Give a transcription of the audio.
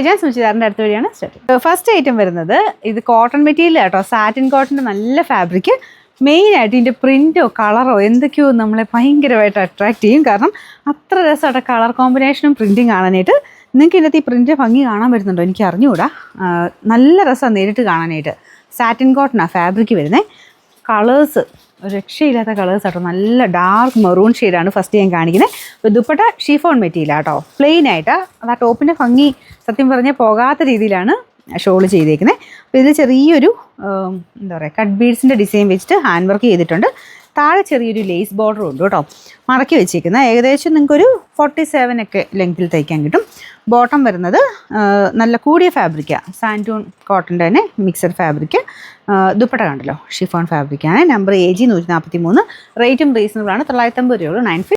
ഞാൻ സുചിതാറിൻ്റെ അടുത്ത വഴിയാണ് സ്റ്റാർട്ട്. ഫസ്റ്റ് ഐറ്റം വരുന്നത് ഇത് കോട്ടൺ മെറ്റീരിയൽ കേട്ടോ, സാറ്റിൻ കോട്ടൻ്റെ നല്ല ഫാബ്രിക്. മെയിനായിട്ട് ഇതിൻ്റെ പ്രിൻറ്റോ കളറോ എന്തൊക്കെയോ നമ്മളെ ഭയങ്കരമായിട്ട് അട്രാക്ട് ചെയ്യും. കാരണം അത്ര രസമായിട്ട് കളർ കോമ്പിനേഷനും പ്രിൻറ്റും കാണാനായിട്ട്. നിങ്ങൾക്ക് ഇതിനകത്ത് ഈ പ്രിൻ്റ് ഭംഗി കാണാൻ പറ്റുന്നുണ്ടോ എനിക്ക് അറിഞ്ഞുകൂടാ. നല്ല രസമാണ് നേരിട്ട് കാണാനായിട്ട്. സാറ്റിൻ കോട്ടനാണ് ഫാബ്രിക് വരുന്നത്. കളേഴ്സ് രക്ഷയില്ലാത്ത കളേഴ്സ് ആട്ടോ, നല്ല ഡാർക്ക് മെറൂൺ ഷെയ്ഡാണ് ഫസ്റ്റ് ഞാൻ കാണിക്കുന്നത്. അപ്പോൾ ദുപ്പട്ട ഷിഫോൺ മെറ്റീരിയൽ ആട്ടോ, പ്ലെയിൻ ആയിട്ട്. അത് ആ ടോപ്പിൻ്റെ ഭംഗി സത്യം പറഞ്ഞാൽ പോകാത്ത രീതിയിലാണ് ഷോൾ ചെയ്തേക്കുന്നത്. അപ്പോൾ ഇതിൽ ചെറിയൊരു എന്താ പറയുക കട്ട് ബീഡ്സിൻ്റെ ഡിസൈൻ വെച്ചിട്ട് ഹാൻഡ് വർക്ക് ചെയ്തിട്ടുണ്ട്. താഴെ ചെറിയൊരു ലേസ് ബോർഡറും ഉണ്ട് കേട്ടോ, മടക്കി വെച്ചേക്കുന്നത്. ഏകദേശം നിങ്ങൾക്കൊരു 47 ഒക്കെ ലെങ്ത്തിൽ തയ്ക്കാൻ കിട്ടും. ബോട്ടം വരുന്നത് നല്ല കൂടിയ ഫാബ്രിക്കാണ്, സാൻറ്റൂൺ കോട്ടൻ്റെ തന്നെ മിക്സഡ് ഫാബ്രിക്. ദുപ്പട്ട കണ്ടല്ലോ ഷിഫോൺ ഫാബ്രിക്കാണ്. Number AG 143. റേറ്റും റീസണബിളാണ്. 950 രൂപ 950.